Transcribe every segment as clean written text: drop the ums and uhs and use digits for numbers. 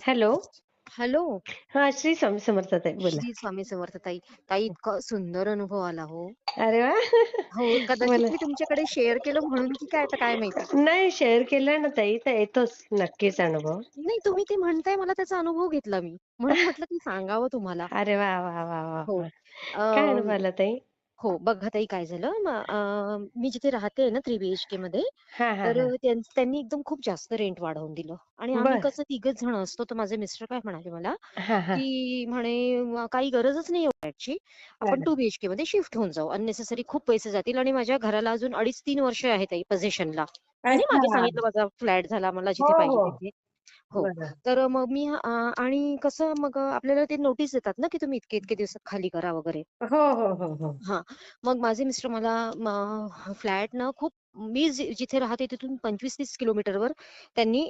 Hello. Hello. हां, श्री स्वामी समर्थ ताई बोला. श्री स्वामी समर्थ ताई. ताई इतका सुंदर अनुभव आला हो. अरे वाह! हो, कदाचित बोला. मी तुमच्याकडे शेअर केलं म्हणून की काय आता काय माहिती. नाही शेअर केलं ना ताई, तर येतोच नक्कीच अनुभव. नाही तुम्ही ते म्हणताय मला त्याचा अनुभव घेतला मी. म्हणून म्हटलं की सांगावं तुम्हाला. अरे वाह, वाह, वाह, वाह, हो. वाह! अ, काय अनुभव आला ताई? हो, बघा ताई काय झालं मी जिथे राहते ना 3 बीएचकेमध्ये हां, हां, तर हां. त्यांनी एकदम खूप जास्त रेंट वाढवून दिलं आणि आम्ही बरं. कसं तिघच जण असतो. तर माझे मिस्टर काय म्हणाले मला, हां, हां. की म्हणे काही गरजच नाही फ्लॅटची. आपण हां. 2 बीएचकेमध्ये शिफ्ट होऊन जाऊ. अननेसेसरी खूप पैसे जातील आणि माझ्या घराला अजून 2.5-3 वर्ष आहेत ताई पोझेशनला. मी नाही मागे अच्छा. सांगितलं माझा फ्लॅट झाला मला हो, जिथे पाहिजे हो. तिथे. हो. बरं. तर मग आणि कसं मग आपल्याला ते नोटीस देतात ना, की तुम्ही इतके-इतके दिवसात खाली करा वगैरे. हो, हो, हो, हो. हां. मग माझे मिस्टर मला फ्लॅट ना खूप मी जिथे राहते तिथून 25-30 किलोमीटरवर त्यांनी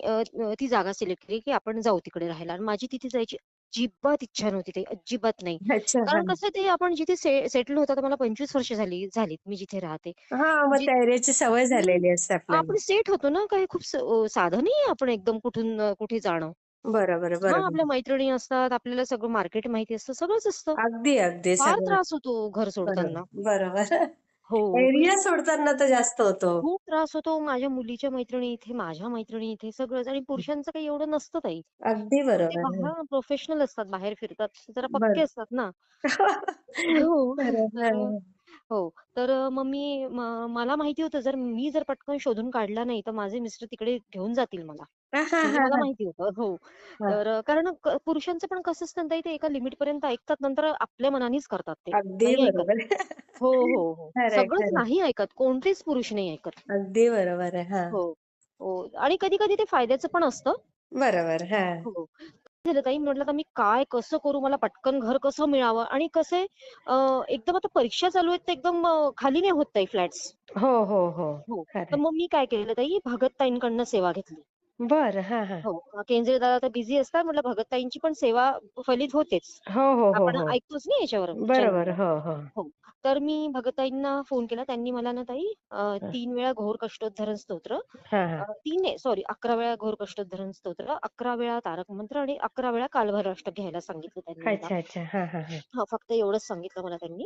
ती जागा सिलेक्ट केली, की आपण जाऊ तिकडे राहायला आणि माझी तिथे जायची अजिबात इच्छा नव्हती ताई, अजिबात नाही. अच्छा. कारण हां. कसं ते आपण जिथे सेटल होतो, आता मला 25 वर्ष झालीत मी जिथे राहते. हां, मग जी त्या एरियाची सवय हं. झालेली असते आपल्याला. आपण सेट होतो ना, काही खूप साधं नाहीये आपण एकदम कुठून कुठे जाणं. बरोबर, हां, बरोबर. आपल्या मैत्रिणी असतात, आपल्याला सगळं मार्केट माहिती असतं, सगळंच असतं. अगदी, अगदी फार सगळं. त्रास होतो घर बरोबर, सोडताना. बरोबर. हो, एरिया म्हणजे सोडताना तर जास्त होतो. खूप त्रास होतो. माझ्या मुलीच्या मैत्रिणी इथे, माझ्या मैत्रिणी इथे सगळंच आणि पुरुषांचं काही एवढं नसतं ताई. अगदी ते बरोबर. हं. प्रोफेशनल असतात, बाहेर फिरतात. ते जरा पक्के बरं. असतात ना. हो. खरं. तर हां. हो. तर मग मला माहिती होतं जर पटकन शोधून काढला नाही, तर माझे मिस्टर तिकडे घेऊन जातील मला. हां, हां, म्हणजे हां, मला हां. माहिती होतं. हो. हां. तर कारण पुरुषांचं पण कसं असतं ना ताई, ते एका लिमिटपर्यंत ऐकतात, नंतर आपल्या मनानेच करतात ते. अगदी नाही ऐकत. बरोबर. हो, हो, हो. खरंय, सगळंच खरंय. नाही ऐकत. कोणतेच पुरुष नाही ऐकत. अगदी बरोबर आहे. हां. हो. हो. आणि कधी-कधी ते फायद्याचं पण असतं. बरोबर. हां. हो. काय झालं ताई म्हटलं आता मी काय कसं करू? मला पटकन घर कसं मिळावं? आणि कसं आहे एकदम आता परीक्षा चालू आहेत तर एकदम खाली नाही होत ताई फ्लॅट्स. हो, हो, हो. हो. तर खरंय. मग मी काय केलं ताई भगत ताईंकडनं सेवा घेतली. बरं. हां, हां. हो. केंद्रे दादा तर बिझी असतात. म्हटलं भगतताईंची पण सेवा फलित होतेच. हो, हो, हो, आपण हो. ऐकतोच ना याच्यावर बरोबर. चॅनलवर. हो, हो. हो. तर मी भगतताईंना फोन केला. त्यांनी मला ना ताई हं. 3 वेळा घोर कष्टोद्धरण स्तोत्र हां, हां. 3 नाही सॉरी 11 वेळा घोर कष्टोद्धरण स्तोत्र, 11 वेळा तारक मंत्र आणि 11 वेळा कालभैरवाष्टक घ्यायला सांगितलं त्यांनी मला. अच्छा, अच्छा. हां, हां, हां. हां, फक्त एवढंच सांगितलं मला त्यांनी.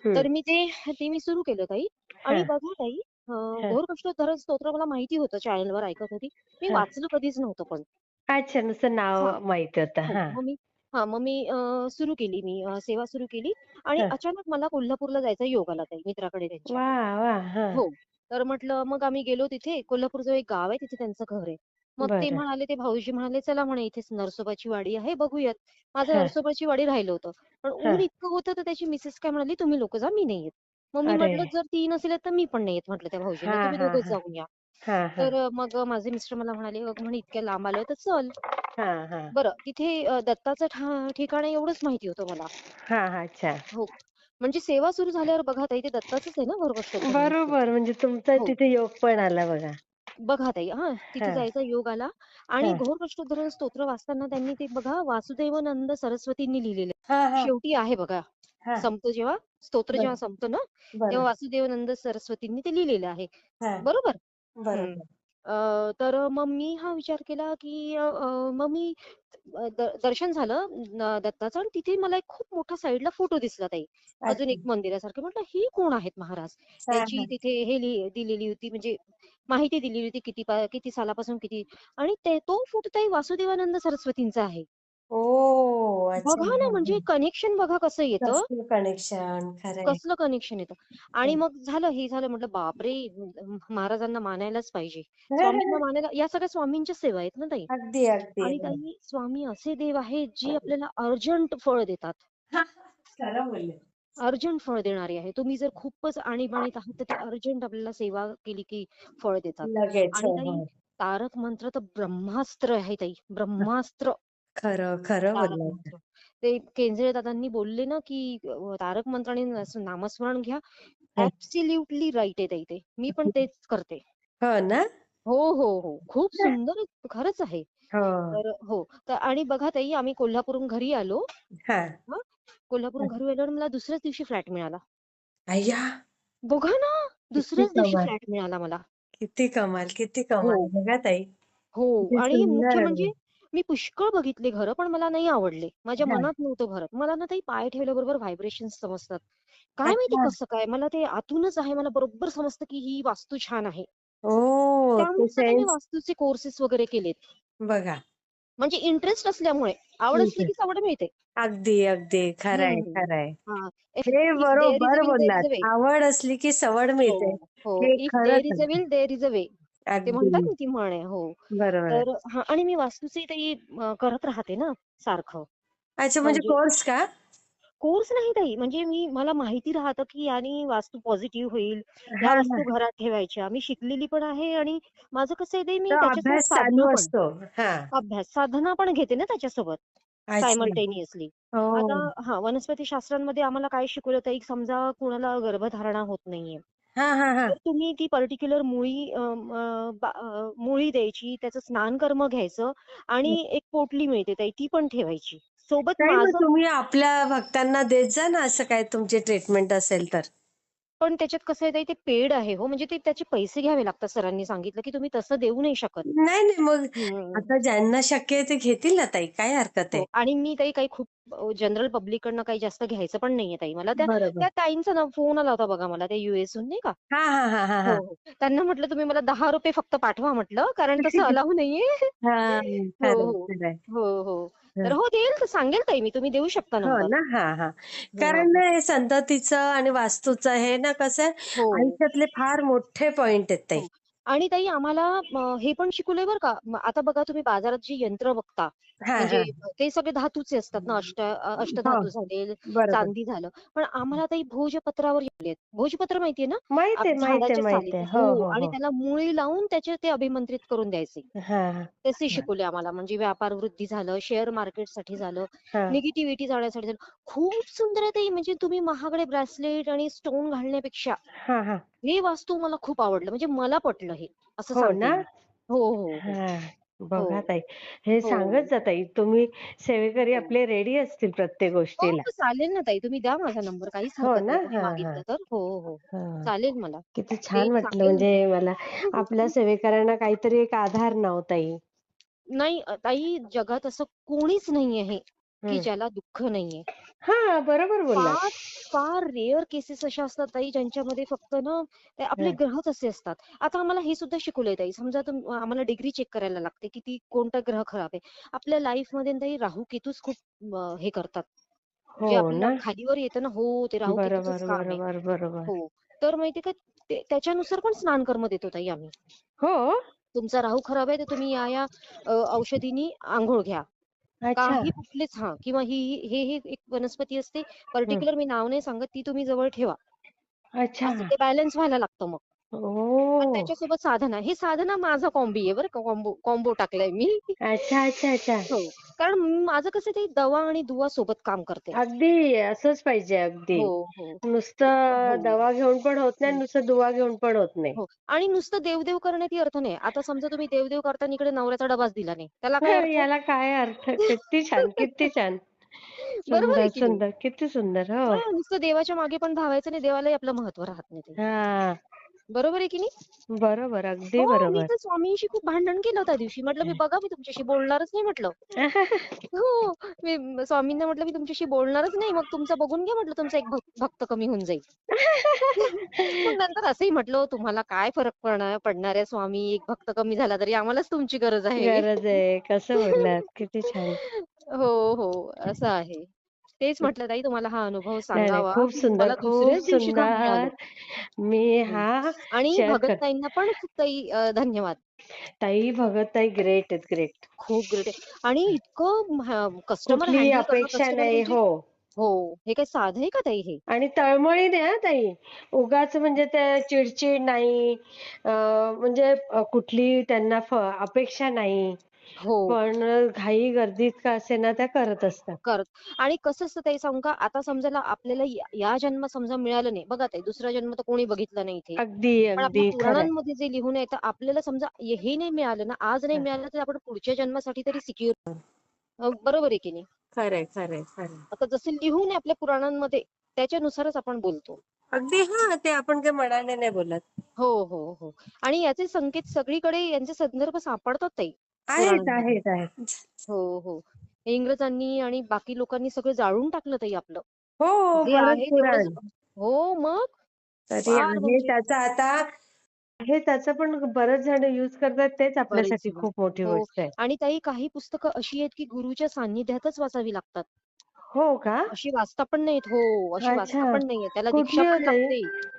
हं. तर मी सुरू केलं ताई आणि हां, बघा ताई हां, घोर कष्टोद्धरण स्तोत्र मला माहिती होतं चॅनलवर ऐकत होती. मी हां. वाचलं कधीच नव्हतं पण. अच्छा, नुसतं नाव हां. माहिती होतं. हो. हां, मग मी सुरू केली सेवा सुरू केली आणि हां. अचानक मला कोल्हापूरला जायचा योग आला ताई मित्राकडे त्यांच्या. वाह! वाह! हां. हो. तर म्हटलं मग आम्ही गेलो तिथे. कोल्हापूरजवळ एक गाव आहे तिथे त्यांचं घर आहे. मग बरं. ते भाऊजी म्हणाले, "चला म्हणे इथेच नरसोबाची वाडी आहे बघूयात." माझं हां, नरसोबाची वाडी राहिलं होतं. पण ऊन हां. इतकं होतं तर त्याची मिसेस काय म्हणाली, "तुम्ही लोकं जा, मी नाही येत." मग मी अरे! म्हटलं, "जर ती नसेल येत तर मी पण नाही येत," म्हटलं त्या भाऊजींना. हां, "तुम्ही हां, दोघंच हां. जाऊन या." हां, हां. तर मग माझे मिस्टर मला म्हणाले, "अगं म्हणे इतक्या लांब आलोय तर चल." हां, हां. बरं तिथे दत्ताचं ठिकाण आहे एवढंच माहिती होतं मला. हां, हां. अच्छा. हो. म्हणजे सेवा सुरू झाल्यावर बघा ताई ते दत्ताचंच आहे ना घरगुती. बरोबर. म्हणजे तुमचा हो. तिथे योग पण आला बघा. बघा ताई तिथे हां, जायचा योग आला आणि हां. घोर कष्टोद्धरण स्तोत्र वाचताना त्यांनी ते बघा वासुदेवानंद सरस्वतींनी लिहिलेलं आहे. हां, हां. शेवटी आहे बघा. हां. संपतो जेव्हा स्तोत्र जेव्हा बरं, संपतं ना, तेव्हा बरं. वासुदेवानंद सरस्वतींनी ते लिहिलेलं आहे. हां. बरोबर? हं. बरोबर. तर मग मी हा विचार केला, की मग मी दर्शन झालं दत्ताचं आणि तिथे मला एक खूप मोठा साइडला फोटो दिसला ताई. अजून अच्छा. एक मंदिरासारखं. म्हटलं ही कोण आहेत महाराज? हां, त्यांची हां. तिथे दिलेली होती म्हणजे माहिती दिलेली होती किती सालापासून किती आणि तो फोटो ताई वासुदेवानंद सरस्वतींचा आहे. ओह! अच्छा. बघा ना, हां, म्हणजे हां. कनेक्शन बघा कसं येतं. कसलं कनेक्शन. खरंय. कसलं कनेक्शन येतं आणि हं. मग हे झालं म्हटलं बापरे! महाराजांना मानायलाच पाहिजे. स्वामींना मानायला या सगळ्या स्वामींच्या सेवा आहेत ना ताई. अगदी, अगदी. आणि हं. ताई स्वामी असे देव आहेत जे आपल्याला अर्जंट फळ देतात. खरं बोलले. अर्जंट फळ देणारे आहे. तुम्ही जर खूपच आणीबाणीत आहात, तर ते अर्जंट आपल्याला सेवा केली की फळ देतात. लगेच. आणि हो, ताई हो. तारक मंत्र तर ब्रह्मास्त्र आहे ताई. ब्रह्मास्त्र खरं, खरं तारक बोललात. मंत्र. ते केंद्रे दादांनी बोलले ना, की तारक मंत्र आणि नामस्मरण घ्या. हं. ॲब्सोल्युटली राइट आहे ताई ते. मी पण तेच करते. हो ना? हो, हो, हो. खूप सुंदर खरंच आहे. हो. तर हो. तर आणि बघा ताई आम्ही कोल्हापूरहून घरी आलो. हां. हां. कोल्हापूरहून घरी आल्यावर मला दुसऱ्याच दिवशी फ्लॅट मिळाला. अय्या! बघा ना, किती दुसऱ्याच दिवशी कमाल, फ्लॅट मिळाला मला. किती कमाल, किती हो, कमाल. बघा ताई, हो. किती आणि मुख्य सुंदर म्हणजे अनुभव. मी पुष्कळ बघितले घरं, पण मला नाही आवडले. माझ्या हा. मनात नव्हतं भरत. मला ना ताई पाय ठेवल्याबरोबर व्हायब्रेशन्स समजतात. काय माहिती अच्छा. कसं काय? मला ते आतूनच आहे. मला बरोबर समजतं, की ही वास्तू छान आहे. ओ, ते त्यामुळे तर ताई मी सेन्स. वास्तूचे कोर्सेस वगैरे केलेत. बघा. म्हणजे इंटरेस्ट असल्यामुळे. आवड असली की सवड मिळते. अगदी अगदी खरंय हं. खरंय. हां. हे इफ देअर इज बरोबर अ विल, देअर इज बोललात. अ वे. आवड असली की सवड हो, मिळते. हो. हे इफ खरंच देअर इज अ आहे. विल, देअर इज अ वे. ते म्हणतात अगदी ना ती म्हण आहे. हो. बरोबर आहे. तर हां आणि मी वास्तूचंही ताई करत राहते ना सारखं. अच्छा, म्हणजे म्हणजे कोर्स का? कोर्स नाही ताई, म्हणजे मला माहिती राहतं, की याने वास्तू पॉझिटिव्ह होईल. ह्या हा हा. वस्तू घरात ठेवायच्या. मी शिकलेली पण आहे आणि माझं कसं आहे ताई, मी तो त्याच्यासोबत अभ्यास चालू साधना पण. असतो. हा. साधना पण घेते ना त्याच्यासोबत अच्छा. सायमल्टेनियसली. आता हो. हां, वनस्पती शास्त्रांमध्ये आम्हाला काय शिकवलं ताई, समजा कुणाला गर्भधारणा होत नाहीये. हा हा हा. तर तुम्ही ती पर्टिक्युलर मुळी द्यायची, त्याचं स्नान कर्म घ्यायचं आणि एक पोटली मिळते ताई, ती पण ठेवायची. सोबत ताई, मग माझं तुम्ही आपल्या भक्तांना देत जा ना, असं काय तुमची ट्रीटमेंट असेल तर. पण त्याच्यात कसं आहे ताई, ते पेड आहे हो, म्हणजे ते त्याचे पैसे घ्यावे लागतात. सरांनी सांगितलं, की तुम्ही तसं देऊ नाही शकत. नाही नाही, मग हं. आता ज्यांना शक्य आहे ते घेतील ना ताई, काय हरकत हो आहे. आणि मी ताई काही खूप जनरल पब्लिककडनं काही जास्त घ्यायचं पण नाहीये ताई मला. त्या बरोबर. त्या ताईंचा ना फोन आला होता बघा मला, त्या यूएसहून नाही का. हा हा हा हा हो, हा. हो. त्यांना म्हटलं तुम्ही मला ₹10 फक्त पाठवा म्हटलं, कारण तसं अलाऊ नाहीये. हा. हो, खरंय हो. खरंय. हो, हो. तर हो देईल तर सांगेल ताई मी. तुम्ही देऊ शकता हो नंबर. ना. हा हा. कारण हां. ना हे संततीचं आणि वास्तूचं हे ना कसं आहे, हो. आयुष्यातले फार मोठे पॉइंट आहेत ते. हो. आणि ताई आम्हाला हे पण शिकवलंय बरं का. आता बघा तुम्ही बाजारात जी यंत्र बघता, हा म्हणजे हा. ते सगळे धातूचे असतात ना, हो. अष्टधातू झाले, बरोबर. चांदी झालं. पण आम्हाला ताई भोजपत्रावर शिकवलेत. भोजपत्र माहितीये ना? माहित आहे माहित आहे झाडाच्या माहित आहे. सालीचं हो हो हो आणि हो. त्याला मुळी लावून त्याचे ते अभिमंत्रित करून द्यायचे. हा हा. तसे हा शिकवले आम्हाला. म्हणजे व्यापार वृद्धी झालं, शेअर मार्केटसाठी झालं, हा निगेटिव्हिटी जाण्यासाठी झालं. खूप सुंदर आहे ताई. म्हणजे तुम्ही महागडे ब्रेसलेट आणि स्टोन घालण्यापेक्षा हा हा. हे वास्तू मला खूप आवडलं. म्हणजे मला पटलं हे, असं हो सांगते ना. मी. हो, हो, हो. हां. हो, बघा ताई, हे सांगत हो, जा ताई. तुम्ही सेवेकरी हो. आपले रेडी असतील प्रत्येक हो, गोष्टीला. हो, चालेल ना ताई. तुम्ही द्या माझा नंबर. काहीच हो हरकत ना? नाही तुम्ही हां, हां. मागितलं तर. हो, हो. हां. चालेल मला. किती ते छान वाटलं सांगेल म्हणजे मला आपल्या सेवेकऱ्यांना काहीतरी एक आधार ना ओ ताई. नाही ताई जगात असं कोणीच नाही आहे, की हं. ज्याला दुःख नाहीये. हां, बरोबर फार, बोललात. फार रेअर केसेस अशा असतात ताई ज्यांच्यामध्ये फक्त ना ते आपले हं. ग्रहच असे असतात. आता आम्हाला हे सुद्धा शिकवलंय ताई. समजा आम्हाला डिग्री चेक करायला लागते, की कोणता ग्रह खराब आहे. आपल्या लाईफमध्ये ताई राहू केतूच खूप हे करतात. हो जे आपल्याला ना? खालीवर येतं ना हो, ते राहू केतूचंच बरोबर, काम आहे. बरोबर, बरोबर. हो. तर माहितीये का त्याच्यानुसार पण स्नान कर्म देतो ताई आम्ही. हो? तुमचा राहू खराब आहे तर तुम्ही या औषधीनी अंघोळ घ्या. अच्छा. काही कुठलेच हां किंवा हे एक वनस्पती असते हं. पर्टिक्युलर मी नाव नाही सांगत, ती तुम्ही जवळ ठेवा. अच्छा. असं ते बॅलन्स व्हायला लागतं मग. आणि ओह! त्याच्यासोबत साधना. हे साधना माझा कॉम्बी आहे बरं का, कॉम्बो कॉम्बो टाकलाय मी. अच्छा, अच्छा, अच्छा. हो. कारण माझं कसं ते दवा आणि दुवा सोबत काम करते. अगदी असंच पाहिजे अगदी. हो, हो. नुसतं हो. दवा घेऊन पण होत नाही, हं. नुसतं दुवा घेऊन पण होत नाही. हो. आणि नुसतं देव-देव करण्यातही अर्थ नाही. आता समजा तुम्ही देव-देव करताना इकडे नवऱ्याचा डबाच दिला नाही. त्याला काय अर्थ? याला काय अर्थ? किती छान, किती छान. बरोबर आहे सुंदर, की नाही? सुंदर. किती सुंदर. हो. हां, नुसतं देवाच्या मागे पण धावायचं नाही. देवालाही आपलं महत्त्व राहत नाही ते. हां. बरोबर आहे की नाही? बरोबर, हो, अगदी मी बरोबर. तर स्वामींशी खूप भांडण केलं त्या दिवशी. म्हटलं, "मी बघा, मी तुमच्याशी बोलणारच नाही" म्हटलं. हो. मी स्वामींना म्हटलं, "मी तुमच्याशी बोलणारच नाही. मग तुमचं बघून घ्या" म्हटलं, "तुमचा एक भक्त कमी होऊन जाईल." मग नंतर असंही म्हटलं, "तुम्हाला काय फरक पडणार आहे स्वामी, एक भक्त कमी झाला तरी आम्हालाच तुमची गरज आहे." गरज आहे. कसं बोललात? किती छान. हो, हो. असं आहे. तेच म्हटलं ताई तुम्हाला हा अनुभव नाही, नाही. सांगावा. खूप सुंदर, मला खूप दुसऱ्याच दिवशी घाम नाही आलं. सुंदर. मी हं. हा आणि शेअर भगत कर ताईंना पण खूप ताई धन्यवाद. ताई, भगत ताई ग्रेट आहेत, ग्रेट. खूप ग्रेट आहे. आणि इतकं कस्टमर कुठलीही हँडल करणं, अपेक्षा कस्टमर नाही. तुमचे हो. हो. हे काही साधं आहे का ताई हे? आणि तळमळी नाही हां ताई. उगाच म्हणजे ते चिड-चिड नाही. म्हणजे कुठली त्यांना अपेक्षा नाही. हो. पण घाई गर्दीत का असेना त्या करत असतात. करत. आणि कसं असतं ताई सांगू का? आता समजायला आपल्याला या जन्मात समजा मिळालं नाही. बघा ताई दुसरा जन्म तर कोणी बघितला नाही इथे. अगदी, पण आपल्या अगदी खरंय. पुराणांमध्ये जे लिहून आहे, तर आपल्याला समजा हे नाही मिळालं ना, आज नाही हं. मिळालं तर आपण पुढच्या जन्मासाठी तरी सिक्युअर बरोबर आहे की नाही? खरंय, खरंय, खरंय. आता जसं लिहून आहे आपल्या पुराणांमध्ये, त्याच्यानुसारच आपण बोलतो. अगदी हां, ते आपण काही मनाने नाही बोलत. हो, हो, हो. आणि याचे संकेत सगळीकडे यांचे संदर्भ सापडतात ताई. पुराणांमध्ये. आहेत, आहेत. हो, हो. इंग्रजांनी आणि बाकी लोकांनी सगळं जाळून टाकलं ताई आपलं. हो, जे गरुड आहे तेवढंच. पुराण. हो, मग तरी फार आहे म्हणजे त्याचा आता आहे त्याचं पण बरेच जण यूज करतात तेच बरेच आपल्यासाठी जण. खूप मोठी हो. गोष्ट आहे. आणि ताई काही पुस्तकं अशी आहेत, की गुरुच्या सान्निध्यातच वाचावी लागतात. हो का? अशी वाचता पण नाहीत. हो, अशी वाचता अच्छा. पण नाहीये. त्याला दीक्षा कुठली हो पण ताई? लागते.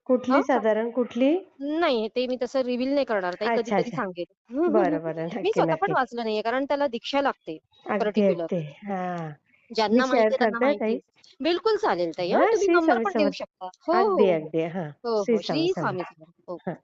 कुठली हां, साधारण कुठली? नाही ते मी तसं रिव्हील नाही करणार ताई, अच्छा, कधीतरी अच्छा. सांगेन. बरं, बरं. मी नक्की, स्वतः पण नक्की. वाचलं नाहीये, कारण त्याला दीक्षा लागते अगदी, पर्टिक्युलर. अगदी. हां. मी ज्यांना शेअर माहितीये त्यांना करते माहिती ताई. आहे. बिलकुल चालेल ताई, हां, तुम्ही श्री नंबर स्वामी पण देऊ समर्थ. शकता. हो, अगदी, हो, हो. अगदी. हां. हो, श्री हो. स्वामी श्री स्वामी समर्थ. समर्थ. हो. हां.